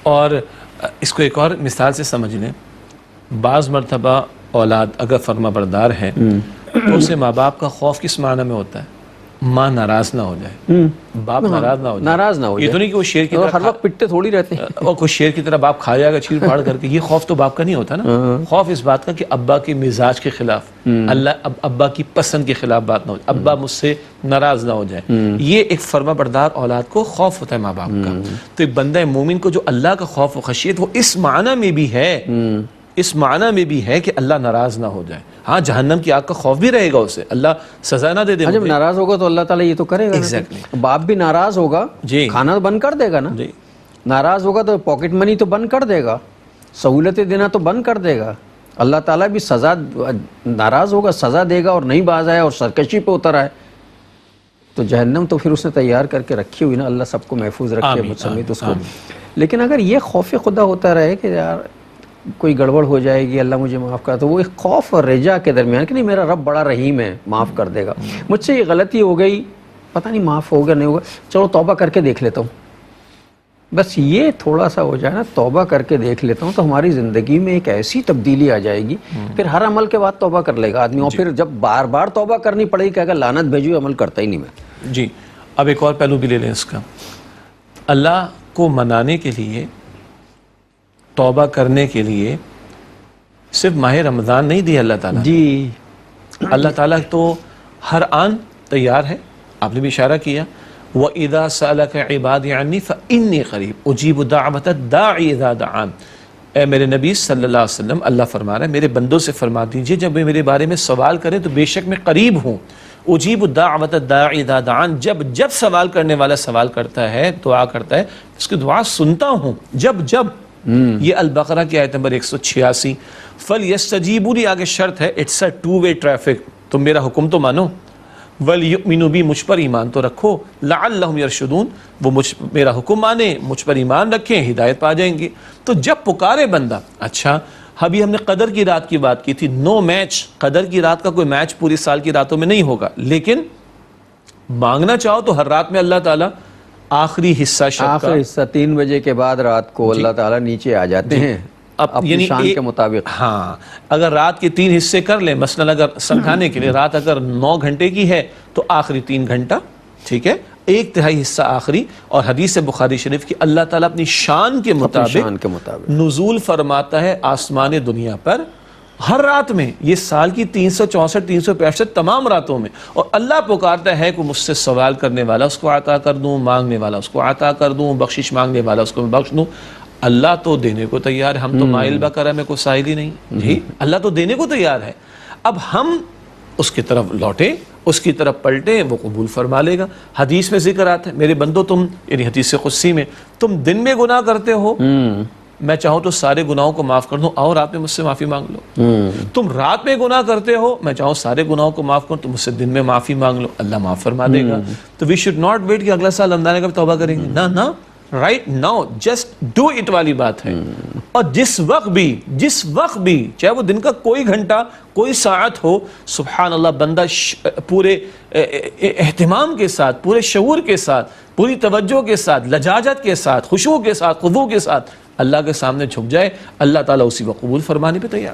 اور اس کو ایک اور مثال سے سمجھ لیں، بعض مرتبہ اولاد اگر فرما بردار ہے تو اسے ماں باپ کا خوف کس معنی میں ہوتا ہے؟ ماں ناراض نہ ہو جائے، باپ ناراض نہ ہو جائے. یہ تو نہیں کہ وہ شیر کی طرح ہر وقت پٹتے تھوڑی رہتے ہیں اور کوئی شیر کی طرح باپ کھا جائے گا چیر پھاڑ کر کے. یہ خوف تو باپ کا نہیں ہوتا نا. خوف اس بات کا کہ ابا کے مزاج کے خلاف، ابا کی پسند کے خلاف بات نہ ہو جائے، ابا مجھ سے ناراض نہ ہو جائے. یہ ایک فرما بردار اولاد کو خوف ہوتا ہے ماں باپ کا. تو ایک بندہ مومن کو جو اللہ کا خوف و خشیت، وہ اس معنی میں بھی ہے، اس معنی میں بھی ہے کہ اللہ ناراض نہ ہو جائے. ہاں جہنم کی آگ کا خوف بھی رہے گا اسے، اللہ سزا نہ دے دے. جب ناراض ہوگا تو اللہ تعالیٰ یہ تو کرے گا. باپ بھی ناراض ہوگا کھانا تو بند کر دے گا نا. ناراض ہوگا تو پاکٹ منی تو بند کر دے گا، سہولتیں دینا تو بند کر دے گا. اللہ تعالیٰ بھی سزا، ناراض ہوگا سزا دے گا، اور نہیں باز آئے اور سرکشی پہ اتر آئے تو جہنم تو پھر اس نے تیار کر کے رکھی ہوئی نا. اللہ سب کو محفوظ رکھے مجھ سمیت اس کو. لیکن اگر یہ خوف خدا ہوتا رہے کہ یار کوئی گڑبڑ ہو جائے گی، اللہ مجھے معاف کر، تو وہ ایک خوف اور رجا کے درمیان کہ نہیں میرا رب بڑا رحیم ہے، معاف کر دے گا. مجھ سے یہ غلطی ہو گئی، پتہ نہیں معاف ہوگا نہیں ہوگا، چلو توبہ کر کے دیکھ لیتا ہوں. بس یہ تھوڑا سا ہو جائے نا، توبہ کر کے دیکھ لیتا ہوں، تو ہماری زندگی میں ایک ایسی تبدیلی آ جائے گی. پھر ہر عمل کے بعد توبہ کر لے گا آدمی، اور پھر جب بار بار توبہ کرنی پڑے گی کہے گا لعنت بھیجو، عمل کرتا ہی نہیں میں. جی اب ایک اور پہلو بھی لے لیں اس کا. اللہ کو منانے کے لیے، توبہ کرنے کے لیے صرف ماہ رمضان نہیں دیا اللہ تعالیٰ. جی اللہ تعالیٰ تو ہر آن تیار ہے. آپ نے بھی اشارہ کیا وَإِذَا سَأَلَكَ عِبَادِي عَنِّي فَإِنِّي قَرِيبٌ أُجِيبُ دَعْوَةَ الدَّاعِ إِذَا دَعَانِ. اے میرے نبی صلی اللہ علیہ وسلم، اللہ فرما رہا ہے میرے بندوں سے فرما دیجئے جب وہ میرے بارے میں سوال کریں تو بے شک میں قریب ہوں. اجیب الدعوۃ الداعی اذا دعان، جب سوال کرنے والا سوال کرتا ہے، دعا کرتا ہے، اس کی دعا سنتا ہوں جب. یہ البقرہ کی آیت نمبر 186. فَلْيَسْتَجِيبُوا لِي، آگے شرط ہے، it's a two way traffic. تم میرا حکم تو مانو، وَلْيُؤْمِنُوا بِي، مجھ پر ایمان تو رکھو، لَعَلَّهُمْ يَرْشُدُونَ، وہ میرا حکم مانے، مجھ پر ایمان رکھیں، ہدایت پا جائیں گے. تو جب پکارے بندہ. اچھا ابھی ہم نے قدر کی رات کی بات کی تھی. نو میچ، قدر کی رات کا کوئی میچ پوری سال کی راتوں میں نہیں ہوگا، لیکن مانگنا چاہو تو ہر رات میں اللہ تعالیٰ آخری حصہ شب کا، آخری حصہ 3 بجے کے بعد رات کو اللہ تعالیٰ نیچے آ جاتے ہیں اپنی شان کے مطابق. ہاں اگر رات کے 3 حصے کر لیں، مثلا اگر سمجھانے کے لیے رات اگر 9 گھنٹے کی ہے تو آخری 3 گھنٹہ، ٹھیک ہے، 1/3 حصہ آخری. اور حدیث بخاری شریف کی اللہ تعالیٰ اپنی شان کے مطابق نزول فرماتا ہے آسمان دنیا پر ہر رات میں. یہ سال کی 364 365 تمام راتوں میں. اور اللہ پکارتا ہے کہ مجھ سے سوال کرنے والا اس کو عطا کر دوں، مانگنے والا اس کو عطا کر دوں، بخشش مانگنے والا اس کو میں بخش دوں. اللہ تو دینے کو تیار ہے، ہم تو مائل بکرم کو سائل ہی نہیں. جی اللہ تو دینے کو تیار ہے. اب ہم اس کی طرف لوٹیں، اس کی طرف پلٹیں، وہ قبول فرما لے گا. حدیث میں ذکر آتا ہے میرے بندو تم، یعنی حدیث قدسی میں، تم دن میں گناہ کرتے ہو، میں چاہوں تو سارے گناہوں کو معاف کر دوں، اور رات میں مجھ سے معافی مانگ لو. تم رات میں گناہ کرتے ہو، میں چاہوں سارے گناہوں کو معاف کروں تو مجھ سے دن میں معافی مانگ لو، اللہ معاف فرما دے گا. تو وی شوڈ ناٹ ویٹ کہ اگلا سال رمضان کا توبہ کریں گے. نہ right now just do it والی بات ہے. اور جس وقت بھی چاہے وہ دن کا کوئی گھنٹہ کوئی ساعت ہو، سبحان اللہ، بندہ پورے اہتمام کے ساتھ، پورے شعور کے ساتھ، پوری توجہ کے ساتھ، لجاجت کے ساتھ، خشوع کے ساتھ، خضوع کے ساتھ اللہ کے سامنے جھک جائے، اللہ تعالیٰ اسی وقت قبول فرمانے پہ تیار.